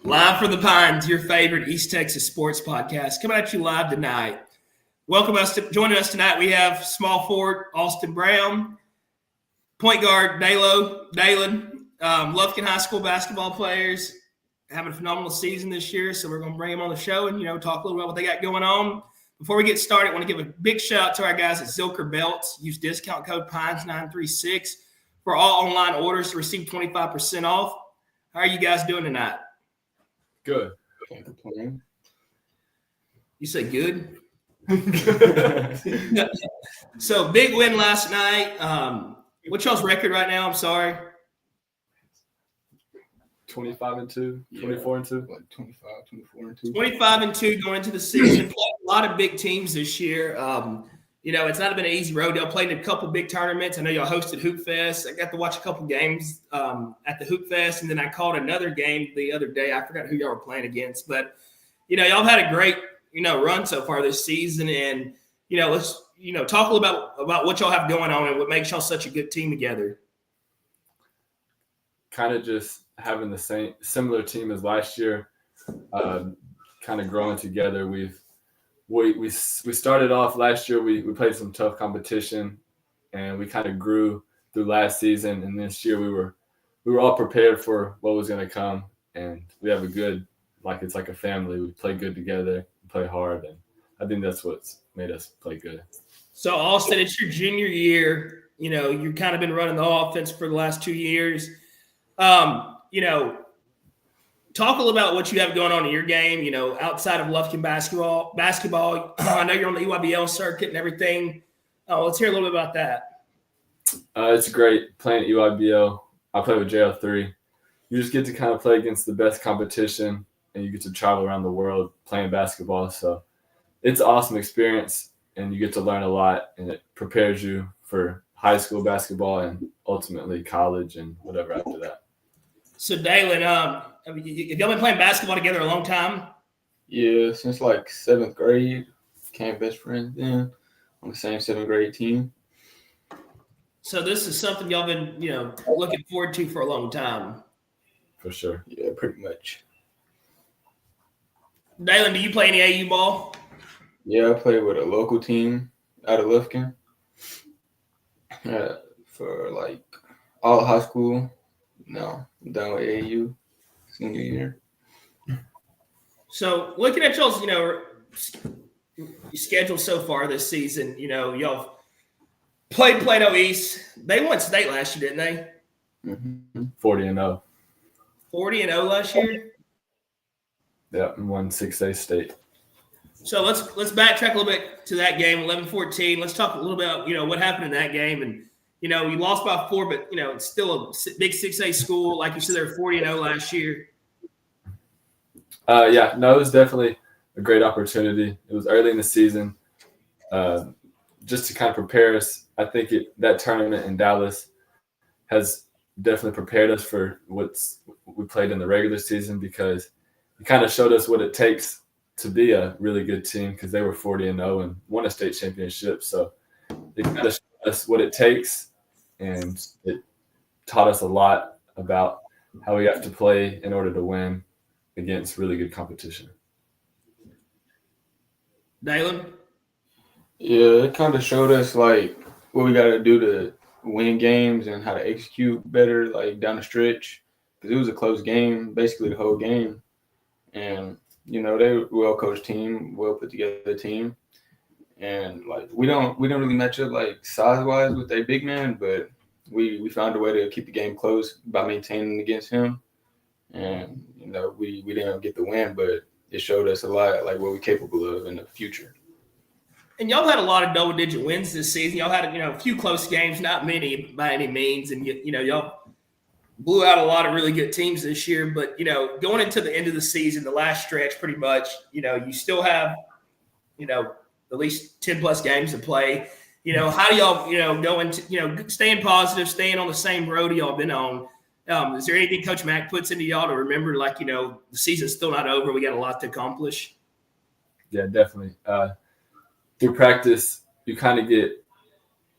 Live from the Pines, your favorite East Texas sports podcast, coming at you live tonight. Joining us tonight, we have small forward Austin Brown, point guard Dalen, Lufkin High School basketball players, having a phenomenal season this year. So we're going to bring them on the show and talk a little about what they got going on. Before we get started, I want to give a big shout out to our guys at Zilker Belts. Use discount code PINES936 for all online orders to receive 25% off. How are you guys doing tonight? Good. Can't complain. You say good? So big win last night. What's y'all's record right now? I'm sorry. 25-2, 24-2. Like 25, 24-2. 25-2 going into the season. Played a lot of big teams this year. It's not been an easy road. Y'all played in a couple big tournaments. I know y'all hosted Hoop Fest. I got to watch a couple games at the Hoop Fest, and then I called another game the other day. I forgot who y'all were playing against. But, y'all had a great, run so far this season. And, let's, talk a little about what y'all have going on and what makes y'all such a good team together. Kind of just having the similar team as last year, kind of growing together. We started off last year. We played some tough competition, and we kind of grew through last season. And this year we were all prepared for what was going to come, and we have a good, it's like a family. We play good together, we play hard, and I think that's what's made us play good. So Austin, it's your junior year. You've kind of been running the offense for the last 2 years. Talk a little about what you have going on in your game, outside of Lufkin basketball. I know you're on the EYBL circuit and everything. Let's hear a little bit about that. It's great playing at EYBL. I play with JL3. You just get to kind of play against the best competition, and you get to travel around the world playing basketball. So it's an awesome experience, and you get to learn a lot, and it prepares you for high school basketball and ultimately college and whatever after that. So, Dalen, have y'all been playing basketball together a long time? Yeah, since like 7th grade. Became best friends then on the same 7th grade team. So this is something y'all been, looking forward to for a long time. For sure. Yeah, pretty much. Dalen, do you play any AU ball? Yeah, I played with a local team out of Lufkin for like all high school. No, I'm done with AU senior year. So looking at y'all's, schedule so far this season, y'all played Plato East. They won state last year, didn't they? Mm-hmm. 40-0. 40-0 last year? Yeah, and won 6A state. So let's backtrack a little bit to that game, 11-14. Let's talk a little bit about, what happened in that game. And, you lost by 4, but, it's still a big 6A school. Like you said, they were 40-0 last year. It was definitely a great opportunity. It was early in the season. Just to kind of prepare us, I think that tournament in Dallas has definitely prepared us for what we played in the regular season, because it kind of showed us what it takes to be a really good team, because they were 40-0 and won a state championship. So it kind of showed us what it takes, and it taught us a lot about how we have to play in order to win against really good competition. Dalen? Yeah, it kind of showed us like what we got to do to win games and how to execute better, like down the stretch, because it was a close game, basically the whole game. And they were a well-coached team, well-put together team. And like we don't really match up like size-wise with a big man, but we found a way to keep the game close by maintaining against him. And we didn't get the win, but it showed us a lot like what we're capable of in the future. And y'all had a lot of double-digit wins this season. Y'all had a few close games, not many by any means, and y'all blew out a lot of really good teams this year. But going into the end of the season, the last stretch, pretty much, you still have at least 10+ games to play. How do y'all go into staying positive, staying on the same road y'all been on? Is there anything Coach Mack puts into y'all to remember, the season's still not over, we got a lot to accomplish? Yeah, definitely. Through practice, you kind of get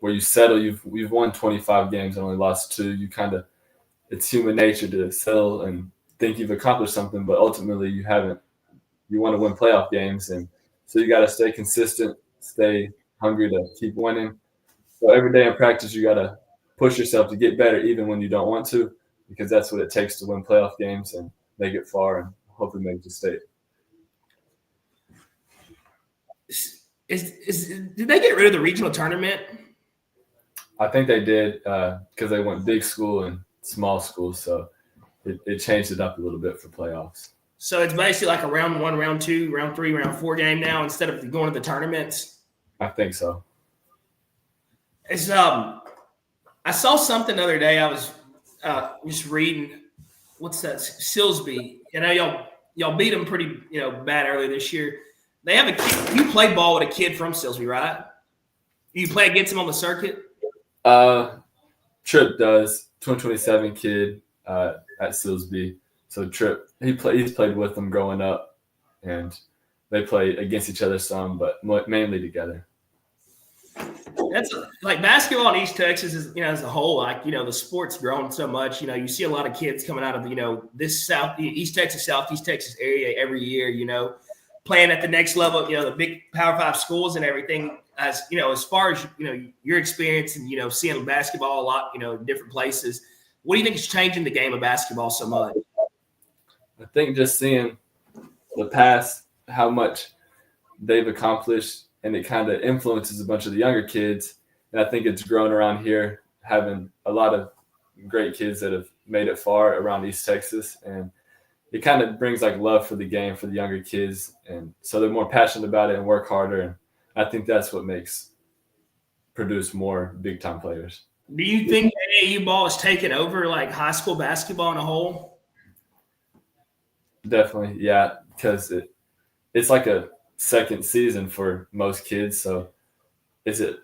where you settle. We've won 25 games and only lost 2. It's human nature to settle and think you've accomplished something, but ultimately you haven't. You want to win playoff games, and so you got to stay consistent, stay hungry to keep winning. So every day in practice, you got to push yourself to get better, even when you don't want to, because that's what it takes to win playoff games and make it far and hopefully make the state. Did they get rid of the regional tournament? I think they did because they went big school and small school, so it changed it up a little bit for playoffs. So it's basically like a round 1, round 2, round 3, round 4 game now instead of going to the tournaments. I think so. It's I saw something the other day. I was just reading. What's that? Silsby. You know, y'all beat them pretty bad earlier this year. They have a kid. You play ball with a kid from Silsby, right? You play against him on the circuit? Tripp does. 2027 kid at Silsby. So Tripp, he's played with them growing up, and they play against each other some, but mainly together. That's like basketball in East Texas is, as a whole, like, the sport's grown so much. You see a lot of kids coming out of, this East Texas, Southeast Texas area every year, playing at the next level, the big Power 5 schools and everything. As far as, your experience and, seeing basketball a lot, in different places, what do you think is changing the game of basketball so much? I think just seeing the past, how much they've accomplished, and it kind of influences a bunch of the younger kids. And I think it's grown around here, having a lot of great kids that have made it far around East Texas. And it kind of brings like love for the game for the younger kids. And so they're more passionate about it and work harder. And I think that's what produce more big time players. Do you think AAU ball is taking over like high school basketball in a whole? Definitely, yeah, because it's like a second season for most kids, so it's a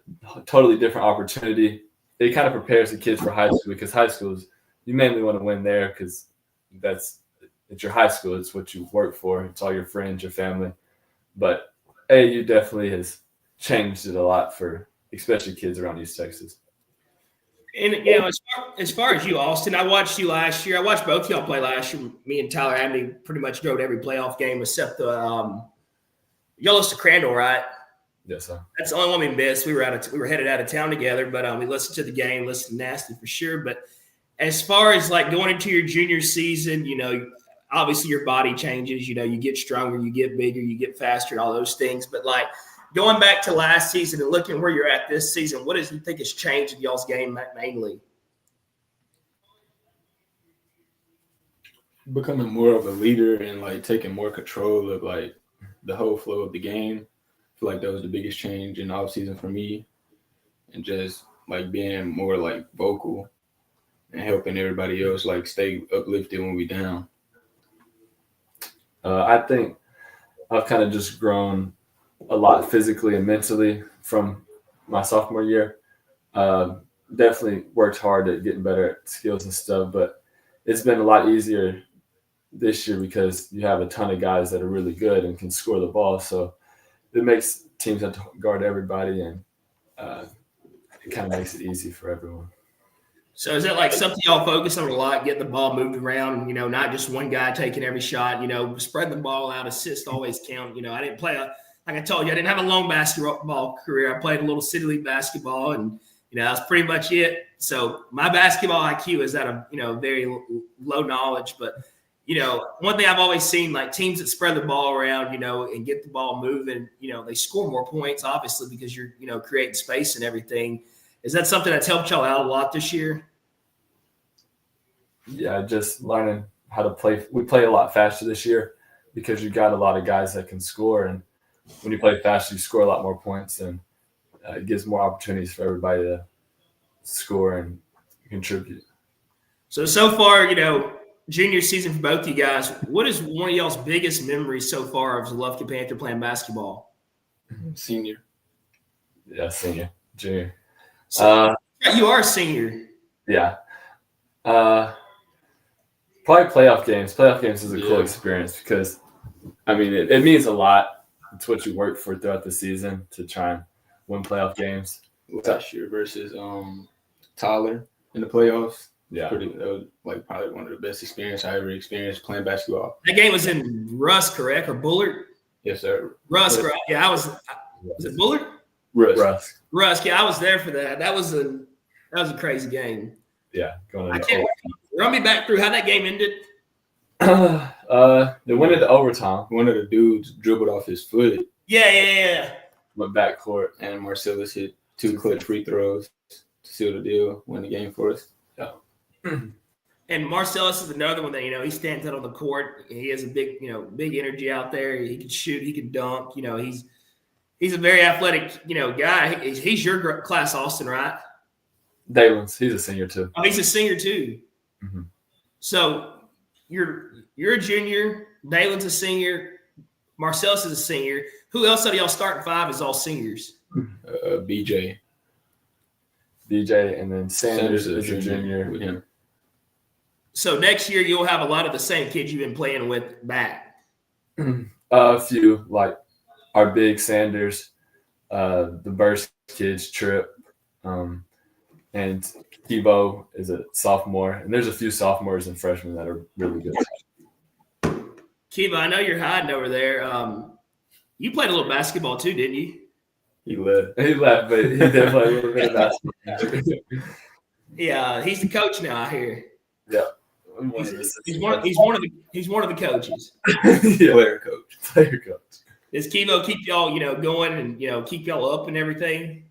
totally different opportunity. It kind of prepares the kids for high school, because high schools, you mainly want to win there because it's your high school, it's what you work for, it's all your friends, your family. But AAU definitely has changed it a lot for especially kids around East Texas. And, as far as you, Austin, I watched you last year. I watched both y'all play last year. Me and Tyler Abney pretty much drove every playoff game except the y'all lost to Crandall, right? Yes, sir. That's the only one we missed. We were headed out of town together, but we listened to the game, listened to Nasty for sure. But as far as like going into your junior season, obviously your body changes. You get stronger, you get bigger, you get faster, and all those things. But like going back to last season and looking where you're at this season, what does you think has changed in y'all's game mainly? Becoming more of a leader and like taking more control of like the whole flow of the game. I feel like that was the biggest change in the offseason for me, and just like being more like vocal and helping everybody else like stay uplifted when we down. I think I've kind of just grown a lot physically and mentally from my sophomore year. Definitely worked hard at getting better at skills and stuff, but it's been a lot easier this year because you have a ton of guys that are really good and can score the ball. So it makes teams have to guard everybody, and it kind of makes it easy for everyone. So is that like something y'all focus on a lot, getting the ball moved around, not just one guy taking every shot, spread the ball out, assists always count. I didn't play like I told you, I didn't have a long basketball career. I played a little city league basketball, and that's pretty much it. So my basketball IQ is at a very low knowledge. But one thing I've always seen, like teams that spread the ball around, and get the ball moving, they score more points, obviously, because you're creating space and everything. Is that something that's helped y'all out a lot this year? Yeah, just learning how to play. We play a lot faster this year because you got a lot of guys that can score, and when you play faster, you score a lot more points, and it gives more opportunities for everybody to score and contribute. So far, junior season for both you guys, what is one of y'all's biggest memories so far of the Lufkin Panther playing basketball? Senior. Yeah, senior. Junior. So, you are a senior. Yeah. Probably playoff games. Playoff games is a cool experience because, it means a lot. It's what you work for throughout the season to try and win playoff games. Last year versus Tyler in the playoffs. Yeah. That was like probably one of the best experience I ever experienced playing basketball. That game was in Rusk, correct, or Bullard? Yes, sir. Rusk, right? Yeah, I was. Was it Bullard? Russ. Rusk. Yeah, I was there for that. That was a crazy game. Yeah. I can't run me back through how that game ended. They went into overtime. One of the dudes dribbled off his foot. Yeah. Went backcourt. And Marcellus hit 2 clutch free throws to seal the deal, win the game for us. Yeah. And Marcellus is another one that, he stands out on the court. He has a big, big energy out there. He can shoot. He can dunk. He's a very athletic, guy. He's your class, Austin, right? Dalen's. He's a senior too. Oh, he's a senior too. Mm-hmm. So you're a junior. Dalen's a senior. Marcellus is a senior. Who else out of y'all starting 5 is all seniors? BJ, and then Sanders is a junior. With him. So next year you'll have a lot of the same kids you've been playing with back. A few, like our big Sanders, the Burst kids, Trip, and Kibo is a sophomore. And there's a few sophomores and freshmen that are really good. Kiba, I know you're hiding over there. You played a little basketball too, didn't you? He left, but he did play a little bit of basketball. Yeah, he's the coach now, I hear. Yeah. He's one of the coaches. Yeah. Player coach. Does Kibo keep y'all, going and keep y'all up and everything?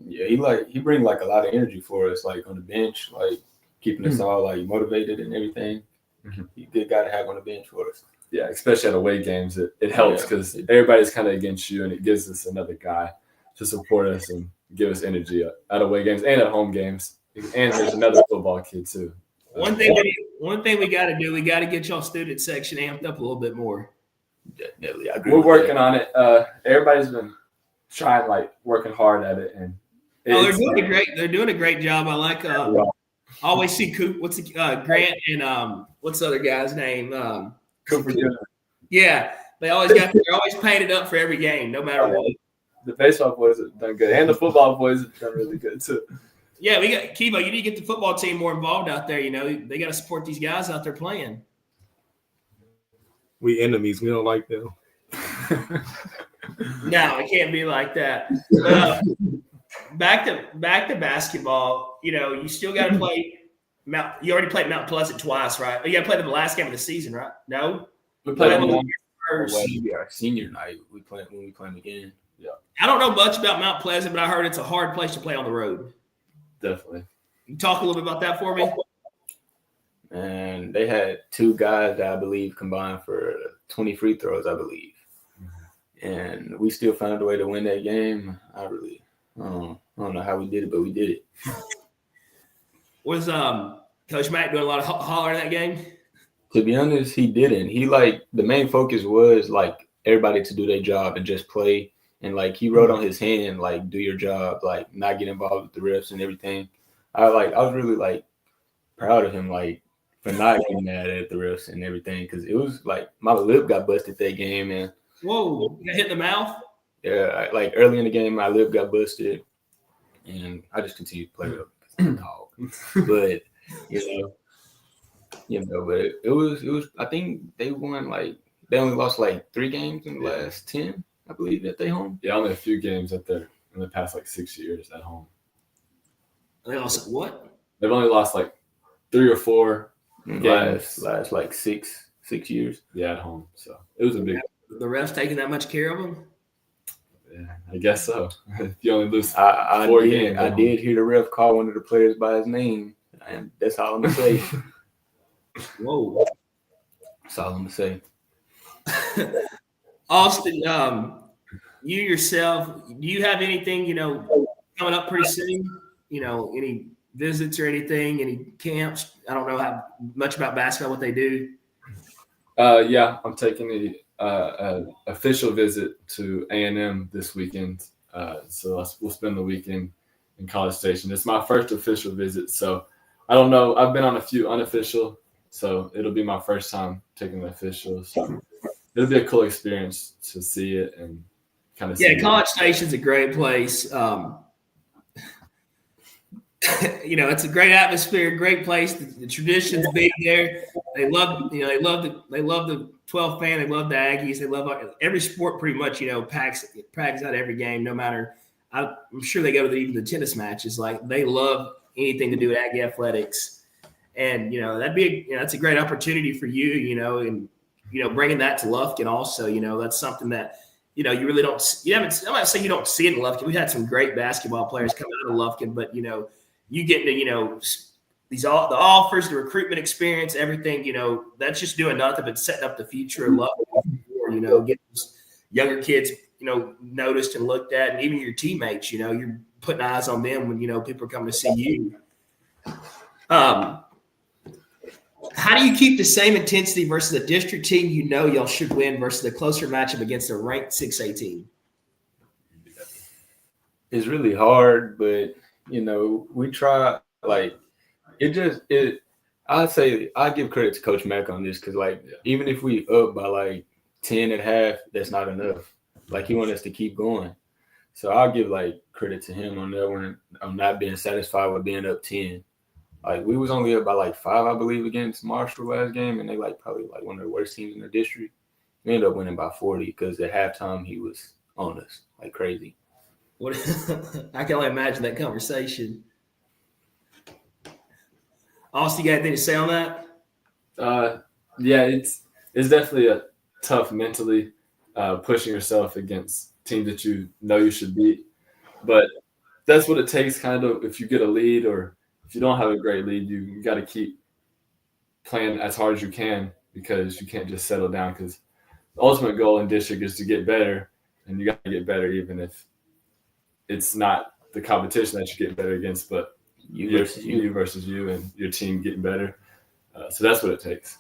Yeah, he brings like a lot of energy for us, like on the bench, like keeping us all like motivated and everything. Mm-hmm. He's a good guy to have on the bench for us. Yeah, especially at away games, it helps because everybody's kind of against you, and it gives us another guy to support us and give us energy at away games and at home games. And there's another football kid too. One thing we got to do, we got to get y'all student section amped up a little bit more. Definitely, I agree. We're working on it. Everybody's been trying, working hard at it, and they're doing a great job. I like. I always see Coop. What's Grant and what's the other guy's name? Cooper. Yeah, they're always painted up for every game, no matter what. The baseball boys have done good, and the football boys have done really good too. Yeah, we got Kibo. You need to get the football team more involved out there. They got to support these guys out there playing. We enemies. We don't like them. No, it can't be like that. Back to basketball. You still got to play. You already played Mount Pleasant twice, right? You got to play them the last game of the season, right? No, we played them first. Our senior night. We play them again. Yeah. I don't know much about Mount Pleasant, but I heard it's a hard place to play on the road. Definitely. You talk a little bit about that for me? And they had 2 guys that I believe combined for 20 free throws, I believe. Mm-hmm. And we still found a way to win that game. I don't know how we did it, but we did it. Was Coach Mack doing a lot of hollering in that game? To be honest, he didn't. He the main focus was everybody to do their job and just play. And he wrote on his hand, do your job, not get involved with the refs and everything. I was really proud of him, for not getting mad at the refs and everything. Because it was my lip got busted that game. And whoa, you got hit in the mouth? Yeah, early in the game, my lip got busted. And I just continued to play with him. But, but it was, I think they won, they only lost 3 games in the last 10. I believe at their home. Yeah, only a few games in the past 6 years at home. They lost what? They've only lost 3 or 4 games. Last 6 years. Yeah, at home. So it was a big. The refs taking that much care of them? Yeah, I guess so. If you only lose I 4 games. I did hear the ref call one of the players by his name, and that's all I'm gonna say. Whoa. That's all I'm gonna say. Austin, you yourself, do you have anything, coming up pretty soon? Any visits or anything, any camps? I don't know how much about basketball, what they do. Yeah, I'm taking an official visit to A&M this weekend. So we'll spend the weekend in College Station. It's my first official visit, so I don't know. I've been on a few unofficial, so it'll be my first time taking the official. So it'll be a cool experience to see it and kind of see College Station's a great place. it's a great atmosphere, great place. The tradition's big there. They love the 12th fan. They love the Aggies. They love every sport pretty much. Packs out every game, no matter. I'm sure they go to even the tennis matches. Like they love anything to do with Aggie athletics, and that's a great opportunity for you. And bringing that to Lufkin also. That's something that. You really don't. I'm not saying you don't see it in Lufkin. We had some great basketball players come out of Lufkin, but you get to the offers, the recruitment experience, everything. That's just doing nothing but setting up the future of Lufkin. Getting younger kids, noticed and looked at, and even your teammates. You're putting eyes on them when people are coming to see you. How do you keep the same intensity versus a district team y'all should win versus a closer matchup against a ranked 6A team? It's really hard, but we try. Like I'd say I give credit to Coach Mack on this because even if we up by 10 at half, that's not enough. He wants us to keep going. So I'll give credit to him on that one. I'm not being satisfied with being up 10. We was only up by 5, I believe, against Marshall last game, and they probably one of the worst teams in the district. We ended up winning by 40 because at halftime he was on us like crazy. What? I can only imagine that conversation. Austin, you got anything to say on that? Yeah, it's definitely a tough mentally pushing yourself against teams that you should beat, but that's what it takes. Kind of if you get a lead or if you don't have a great lead, you got to keep playing as hard as you can because you can't just settle down because the ultimate goal in district is to get better, and you got to get better even if it's not the competition that you get better against, but you versus you and your team getting better. So that's what it takes.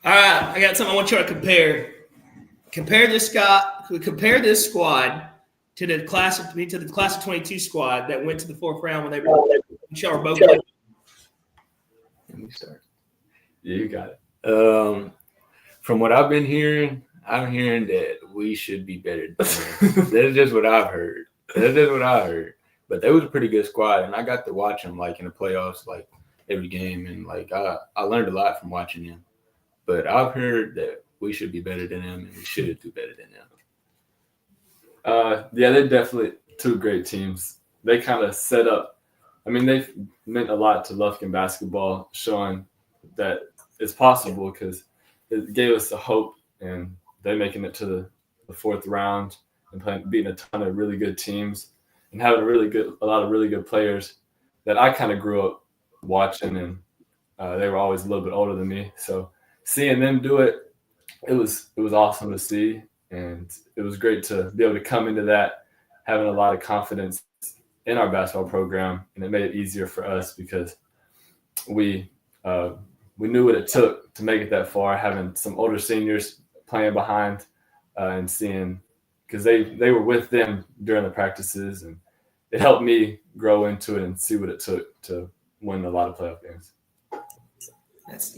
All right, I got something I want you to compare. Compare this squad to the class of 22 squad that went to the fourth round when y'all were both playing. Let me start. Yeah, you got it. From what I've been hearing, I'm hearing that we should be better than them. That's just what I've heard. But they was a pretty good squad, and I got to watch them in the playoffs, every game, and I learned a lot from watching them. But I've heard that we should be better than them, and we should do better than them. Yeah, they're definitely two great teams. They kind of set up. I mean, they've meant a lot to Lufkin basketball, showing that it's possible because it gave us the hope, and they're making it to the fourth round and beating a ton of really good teams and having a lot of really good players that I kind of grew up watching, and they were always a little bit older than me. So seeing them do it, it was awesome to see. And it was great to be able to come into that having a lot of confidence in our basketball program, and it made it easier for us because we knew what it took to make it that far. Having some older seniors playing behind and seeing, because they were with them during the practices, and it helped me grow into it and see what it took to win a lot of playoff games. That's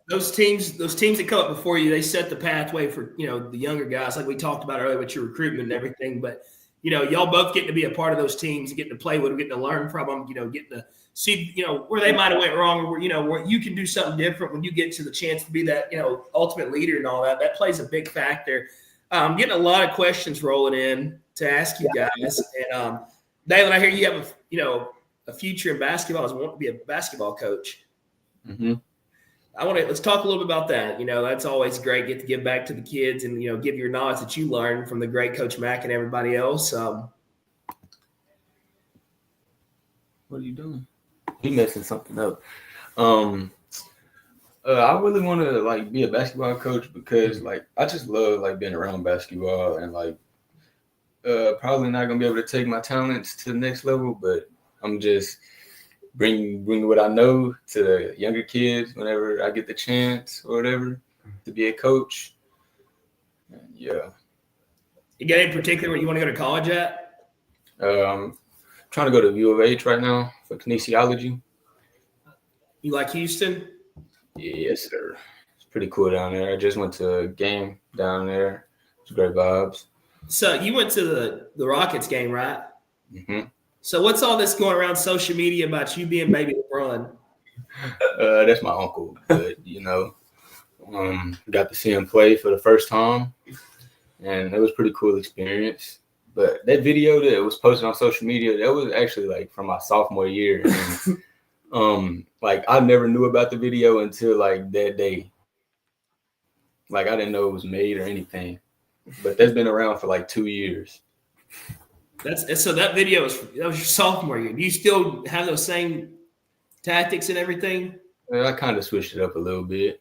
Those teams that come up before you, they set the pathway for, the younger guys, like we talked about earlier with your recruitment and everything. But, y'all both getting to be a part of those teams, getting to play with them, getting to learn from them, getting to see, where they might have went wrong, or where you can do something different when you get to the chance to be that, ultimate leader and all that. That plays a big factor. Getting a lot of questions rolling in to ask you guys. And Dalen, I hear you have a future in basketball as wanting to be a basketball coach. Mm-hmm. Let's talk a little bit about that. That's always great. Get to give back to the kids and, give your knowledge that you learned from the great Coach Mack and everybody else. What are you doing? He messing something up. I really want to be a basketball coach because I just love being around basketball, and probably not gonna be able to take my talents to the next level, but I'm just bring what I know to the younger kids whenever I get the chance or whatever to be a coach. And yeah. You got any particular where you want to go to college at? I'm trying to go to U of H right now for kinesiology. You like Houston? Yes, sir. It's pretty cool down there. I just went to a game down there. It's great vibes. So you went to the Rockets game, right? Mm-hmm. So what's all this going around social media about you being baby LeBron? That's my uncle, but got to see him play for the first time, and it was a pretty cool experience. But that video that was posted on social media, that was actually like from my sophomore year. And, like I never knew about the video until like that day. Like I didn't know it was made or anything. But that's been around for like 2 years. So that video that was your sophomore year. Do you still have those same tactics and everything? I kind of switched it up a little bit.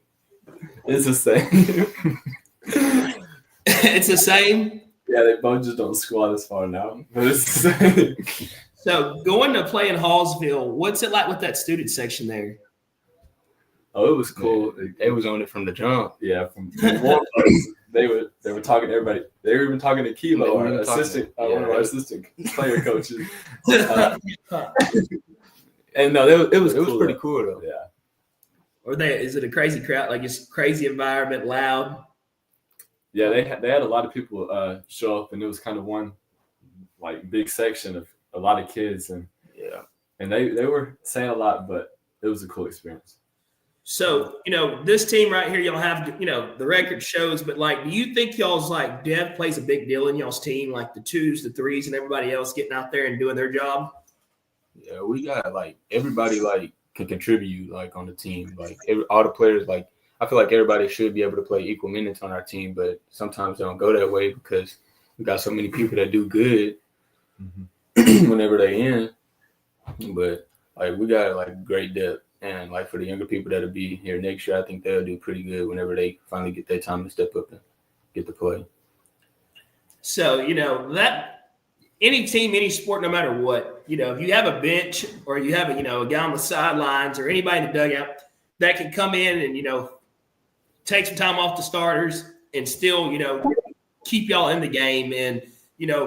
It's the same. It's the same? Yeah, they both just don't squat as far now. But it's the same. So going to play in Hallsville, what's it like with that student section there? Oh, it was cool. They was on it from the jump. Yeah, from warm-ups, they were talking to everybody. They were even talking to Kilo, our assistant, one of our assistant player coaches. And no, it was pretty cool though. Yeah. Is it a crazy crowd? Like it's crazy environment, loud? Yeah, they had a lot of people show up, and it was kind of one like big section of a lot of kids, and they were saying a lot, but it was a cool experience. So, this team right here, y'all have, the record shows, but like, do you think y'all's like depth plays a big deal in y'all's team, like the 2s, the 3s, and everybody else getting out there and doing their job? Yeah, we got like everybody like can contribute like on the team. Like all the players, like I feel like everybody should be able to play equal minutes on our team, but sometimes they don't go that way because we got so many people that do good whenever they in. But like we got like great depth. And like for the younger people that'll be here next year, I think they'll do pretty good whenever they finally get their time to step up and get to play. So, that any team, any sport, no matter what, if you have a bench or you have a guy on the sidelines or anybody in the dugout that can come in and, take some time off the starters and still, keep y'all in the game and,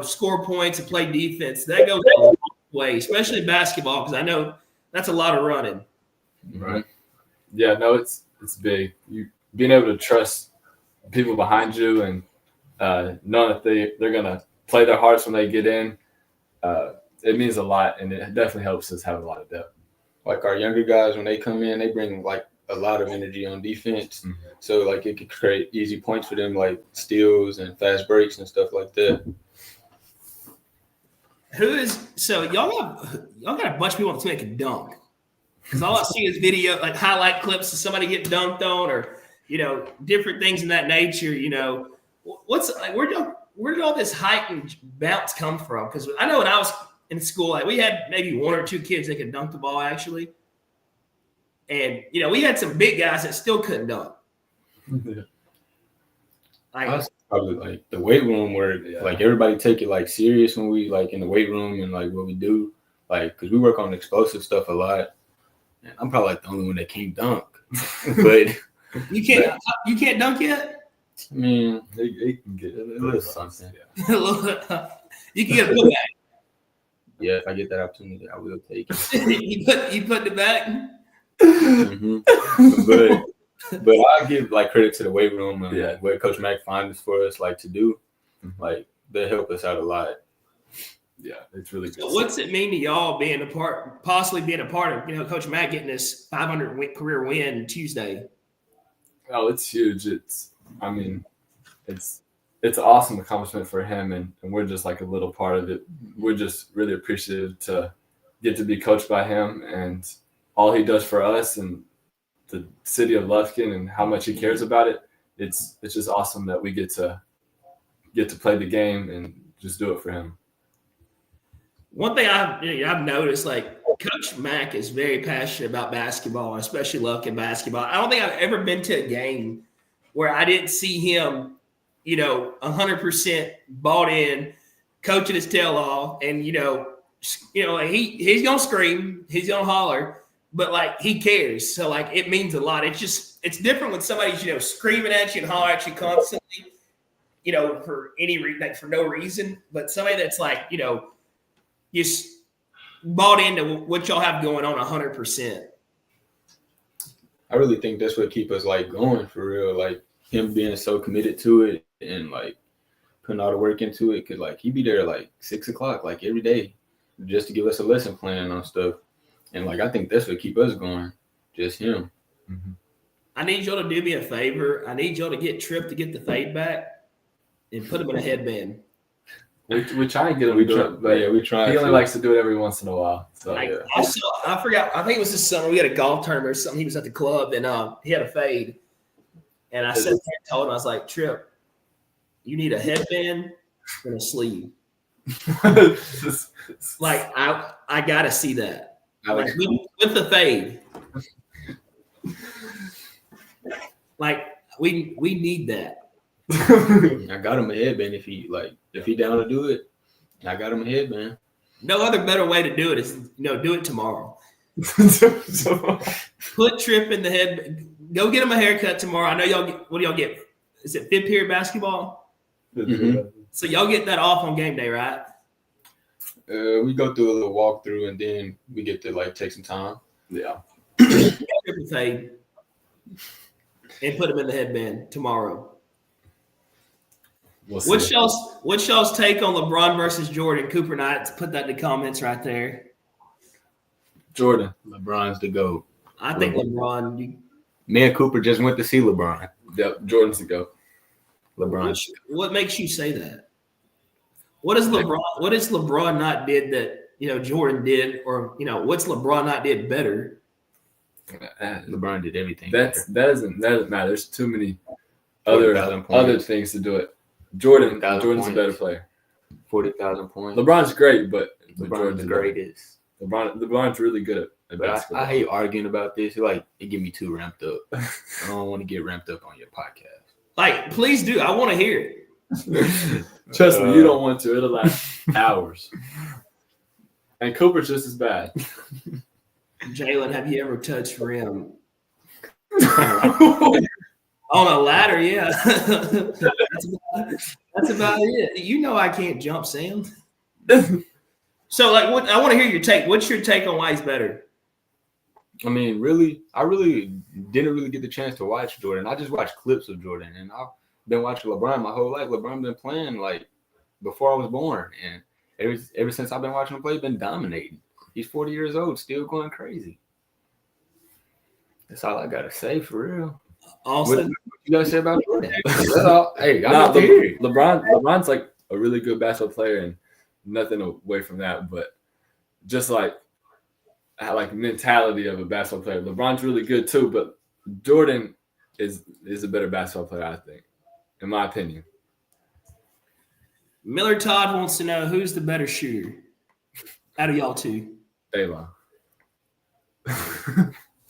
score points and play defense, that goes a long way, especially in basketball, because I know that's a lot of running. Right. Yeah, no, it's big. You being able to trust people behind you and knowing that they're gonna play their hardest when they get in, it means a lot, and it definitely helps us have a lot of depth. Like our younger guys, when they come in, they bring like a lot of energy on defense. So like it could create easy points for them, like steals and fast breaks and stuff like that. So y'all got a bunch of people on the team that can dunk. Because all I see is video, like highlight clips of somebody get dunked on, or different things in that nature. What's like where did all this height and bounce come from? Because I know when I was in school, like we had maybe 1 or 2 kids that could dunk the ball actually, and we had some big guys that still couldn't dunk. That's probably like the weight room where like everybody take it like serious when we like in the weight room and like what we do, like because we work on explosive stuff a lot. I'm probably like the only one that can't dunk, but you can't dunk yet. I mean, they can get a little something. Yeah. You can get a putback. Yeah, if I get that opportunity, I will take it. you put it back. But I give like credit to the weight room and where Coach Mack finds for us like to do, like they help us out a lot. Yeah, it's really good. So what's it mean to y'all possibly being a part of, Coach Matt getting this 500 career win Tuesday? Oh, it's huge. It's an awesome accomplishment for him, and we're just like a little part of it. We're just really appreciative to get to be coached by him and all he does for us and the city of Lufkin and how much he cares about it. It's just awesome that we get to play the game and just do it for him. One thing I've noticed, like Coach Mack is very passionate about basketball, especially Lufkin basketball. I don't think I've ever been to a game where I didn't see him, 100% bought in, coaching his tail off, and like he's gonna scream, he's gonna holler, but like he cares. So like it means a lot. It's different when somebody's screaming at you and hollering at you constantly, for for no reason. But somebody that's like just bought into what y'all have going on 100%. I really think that's what keep us like going for real. Like him being so committed to it and like putting all the work into it. Cause like he be there like 6 o'clock, like every day just to give us a lesson plan on stuff. And like I think that's what keep us going. Just him. Mm-hmm. I need y'all to do me a favor. I need y'all to get Tripp to get the fade back and put him in a headband. We try and get him to do it, but we try. he only likes to do it every once in a while. So I forgot. I think it was this summer. We had a golf tournament or something. He was at the club and he had a fade. And I said, told him, I was like, Tripp, you need a headband and a sleeve. Like I gotta see that. Like, with the fade. Like we need that. I got him a headband if he down to do it. I got him a headband. No other better way to do it is do it tomorrow. Put Tripp in the head. Go get him a haircut tomorrow. I know y'all get. What do y'all get? Is it fifth period basketball? Mm-hmm. So y'all get that off on game day, right? We go through a little walkthrough and then we get to take some time. Yeah. Fade and put him in the headband tomorrow. We'll What's y'all's take on LeBron versus Jordan? Cooper Knight, put that in the comments right there. Jordan. LeBron's the GOAT. I think LeBron. Me and Cooper just went to see LeBron. Yep, Jordan's the GOAT. LeBron. What makes you say that? What is LeBron not did that Jordan did, or what's LeBron not did better? LeBron did everything. That doesn't matter. There's too many other things to do it. Jordan's a better player. 40,000 points. LeBron's great, but LeBron's the greatest. LeBron's really good at basketball. I hate arguing about this. It get me too ramped up. I don't want to get ramped up on your podcast. Please do. I want to hear it. Trust me, you don't want to. It'll last hours. And Cooper's just as bad. Jalen, have you ever touched rim? On a ladder, yeah. That's about it. I can't jump, Sam. So, I want to hear your take. What's your take on why he's better? I mean, I really didn't really get the chance to watch Jordan. I just watched clips of Jordan, and I've been watching LeBron my whole life. LeBron been playing before I was born, and ever since I've been watching him play, he's been dominating. He's 40 years old, still going crazy. That's all I gotta say for real. Also, what you gotta say about Jordan? Hey, LeBron's like a really good basketball player, and nothing away from that, but just like mentality of a basketball player. LeBron's really good too, but Jordan is a better basketball player, I think, in my opinion. Miller Todd wants to know who's the better shooter out of y'all two. Daylon.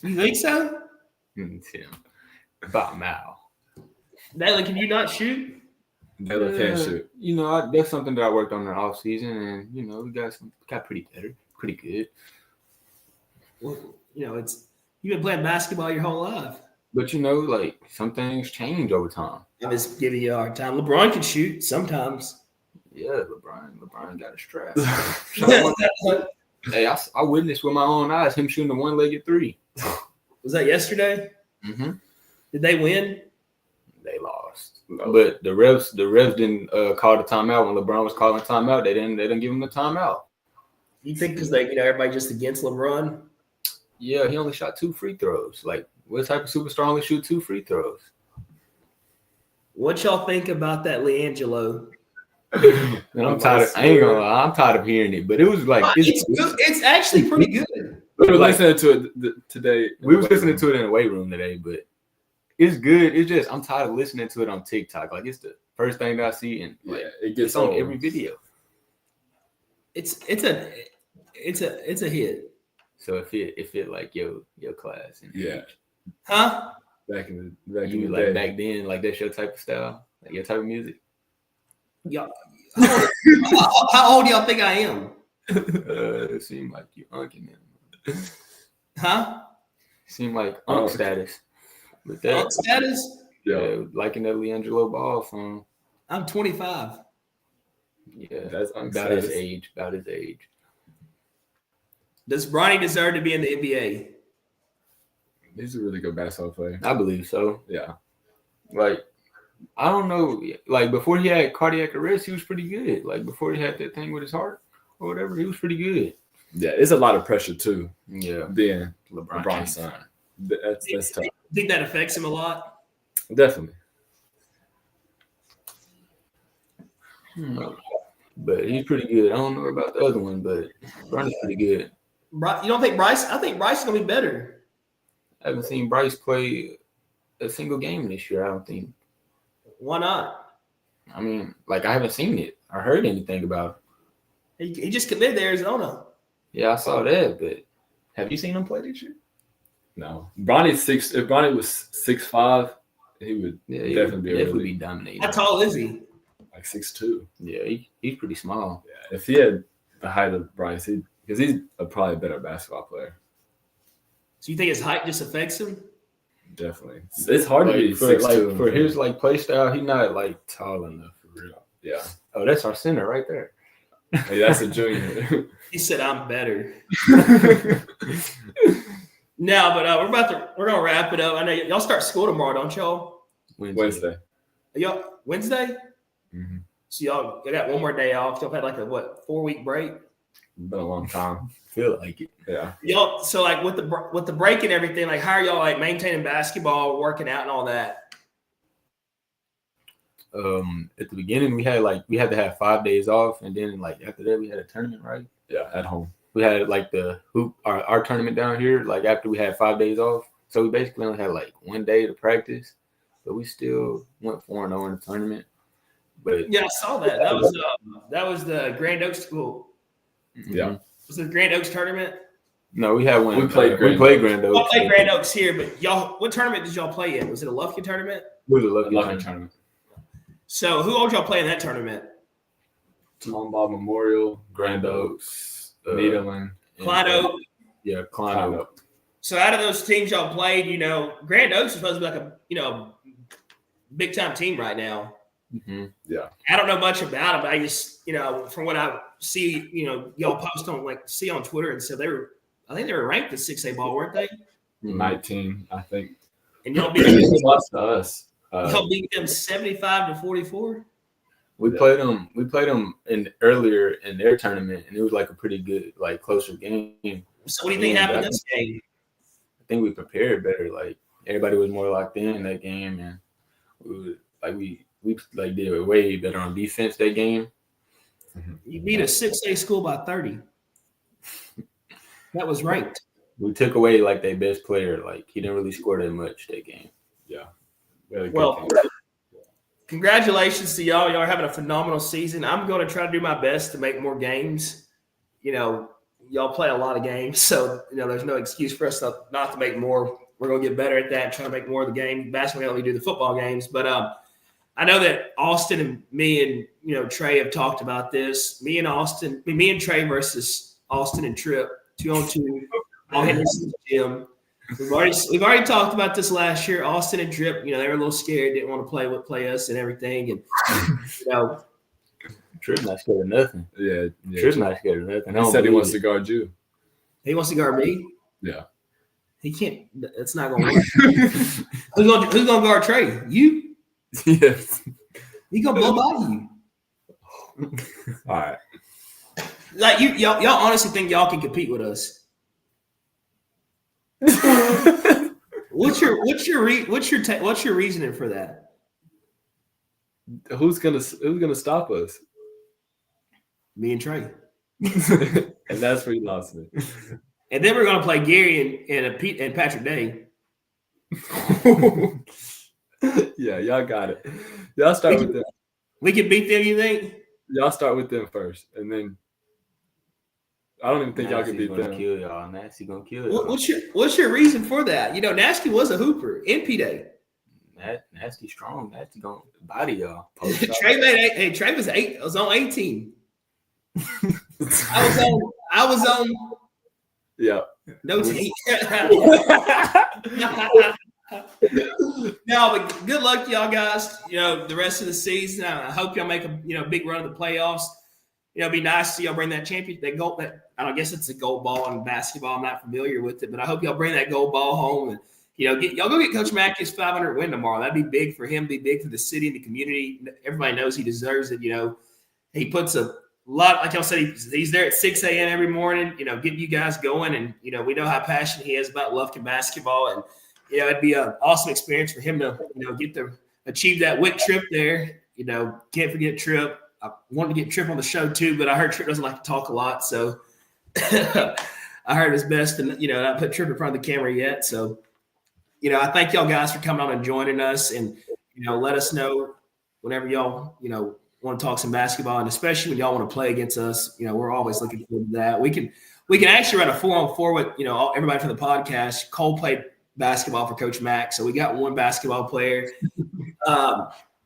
You think so? Tim. About Mal. Daylon, can you not shoot? Daylon can't shoot. That's something that I worked on in the off season, and we got pretty good. Well, you've been playing basketball your whole life. But some things change over time. I'm just giving you a hard time. LeBron can shoot sometimes. Yeah, LeBron got a strap. Hey, I witnessed with my own eyes him shooting a one-legged three. Was that yesterday? Mm-hmm. Did they win? They lost. But the refs didn't call the timeout when LeBron was calling timeout. They didn't give him the timeout. You think because everybody just against LeBron? Yeah, he only shot 2 free throws. What type of superstar only shoot 2 free throws? What y'all think about that LiAngelo? I'm tired. I ain't gonna lie. I'm tired of hearing it, but it was it's actually pretty good. We were listening to it today. We was listening to it in the weight room today, but it's good. It's just I'm tired of listening to it on TikTok. It's the first thing that I see, and it gets on every video. It's a hit. So it fit like your class. Yeah. Huh? Back in the day. Back then, that's your type of style, your type of music. Yeah. How old do y'all think I am? It seemed like you unking him. Huh? Seemed like unk status. With that unk status? Yeah, liking that LiAngelo Ball song. I'm 25. Yeah, that's about his age. Does Bronny deserve to be in the NBA? He's a really good basketball player. I believe so. Yeah. I don't know. Before he had cardiac arrest, he was pretty good. Before he had that thing with his heart. or whatever. He was pretty good. Yeah, it's a lot of pressure too. Yeah, Being LeBron's LeBron's son. That's tough. I think that affects him a lot. Definitely. But he's pretty good. I don't know about the other one, but Bronny's pretty good. You don't think Bryce? I think Bryce is gonna be better. I haven't seen Bryce play a single game this year. I don't think. Why not? I mean, like I haven't seen it or heard anything about it. He just committed to Arizona. Yeah, I saw that, but have you seen him play this year? No. Bronny's 6. If Bronny was 6'5", he would definitely be dominating. How tall is he? Like 6'2". Yeah, he's pretty small. Yeah. If he had the height of Bryce, because he's probably a better basketball player. So you think his height just affects him? Definitely. It's hard to be 6'2". For his play style, he's not tall enough for real. Yeah. Oh, that's our center right there. Hey, that's a junior. He said, "I'm better." No, but we're gonna wrap it up. I know y'all start school tomorrow, don't y'all? Wednesday. Y'all Wednesday? Mm-hmm. So y'all got one more day off. Y'all had a 4-week break? Been a long time. Feel like it. Yeah. Y'all, so with the break and everything, how are y'all maintaining basketball, working out, and all that? At the beginning, we had to have 5 days off, and then after that, we had a tournament, right? Yeah, at home. We had the hoop our tournament down here. After we had 5 days off, so we basically only had 1 day to practice, but we still went 4-0 in the tournament. But yeah, I saw that. That was the Grand Oaks school. Yeah. Was it the Grand Oaks tournament? No, we had one. We played Grand Oaks. I played Grand Oaks here, but y'all, what tournament did y'all play in? Was it a Lufkin tournament? It was a Lufkin tournament. So who all did y'all play in that tournament? Simone Bob Memorial, Grand Oaks, Needleman, Klein Oak. Yeah, Klein Oak. So out of those teams y'all played, Grand Oaks is supposed to be a big time team right now. Mm-hmm. Yeah. I don't know much about them. I just, from what I see, y'all post on on Twitter, and so I think they were ranked in 6A ball, weren't they? 19, I think. And y'all beat them. Lost to us. Y'all beat them 75-44. We played them. We played them earlier in their tournament, and it was a pretty good, closer game. So what do you think happened this game? I think we prepared better. Everybody was more locked in that game, and we did way better on defense that game. You beat a 6A school by 30. That was ranked. We took away their best player. He didn't really score that much that game. Yeah. Well, congratulations to y'all. Y'all are having a phenomenal season. I'm going to try to do my best to make more games. Y'all play a lot of games, so there's no excuse for us not to make more. We're going to get better at that and try to make more of the game. Basketball, we do the football games, but I know that Austin and me and Trey have talked about this. Me and Trey versus Austin and Tripp, 2-on-2 on Henderson's gym. We've already talked about this last year. Austin and Tripp, they were a little scared, didn't want to play us and everything, and Tripp's not scared of nothing. Yeah. Tripp's not scared of nothing. He said he wants to guard you. He wants to guard me. Yeah. He can't. That's not going to work. Who's gonna guard Trey? You? Yes. He gonna blow by you. All right. Y'all honestly think y'all can compete with us? What's your reasoning for that? Who's gonna stop us? Me and Trey. And that's where you lost me. And then we're gonna play Gary and Patrick Day. Yeah, y'all got it. Y'all start with them. We can beat them, you think? Y'all start with them first, and then I don't even think y'all can beat them. Kill y'all. Nasty gonna kill y'all. What's your reason for that? Nasty was a hooper in P-Day. Nasty strong. Nasty gonna body y'all. Trey was 8. I was on 18. I was on. Yeah. No team. No, but good luck to y'all guys. The rest of the season. I hope y'all make a big run of the playoffs. It'd be nice to see y'all bring that gold. I don't guess it's a gold ball in basketball. I'm not familiar with it, but I hope y'all bring that gold ball home and y'all go get Coach Mackey's 500 win tomorrow. That'd be big for him. Be big for the city and the community. Everybody knows he deserves it. He puts a lot, like y'all said, he's there at 6 a.m. every morning, getting you guys going. And, we know how passionate he is about Lufkin basketball. And, it'd be an awesome experience for him to, get to achieve that WIC trip there. Can't forget Trip. I wanted to get Trip on the show too, but I heard Trip doesn't like to talk a lot. So I heard it's best to, not put Trip in front of the camera yet. So, I thank y'all guys for coming on and joining us. And, let us know whenever y'all, want to talk some basketball, and especially when y'all want to play against us, we're always looking forward to that. We can actually run a 4-on-4 with, everybody from the podcast. Cole played basketball for Coach Mack. So we got one basketball player.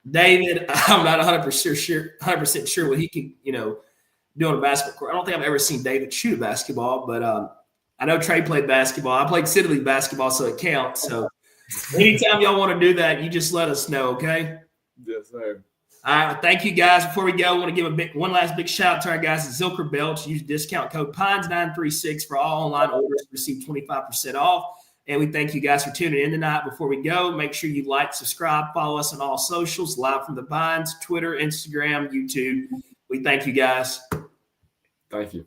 David, I'm not 100% sure what he can, do on a basketball court. I don't think I've ever seen David shoot a basketball, but I know Trey played basketball. I played City League basketball, so it counts. So anytime y'all want to do that, you just let us know, okay? Yes, sir. All right, thank you guys. Before we go, I want to give one last big shout out to our guys at Zilker Belch. Use discount code PINES936 for all online orders. Receive 25% off. And we thank you guys for tuning in tonight. Before we go, make sure you like, subscribe, follow us on all socials, Live from the Pines, Twitter, Instagram, YouTube. We thank you guys. Thank you.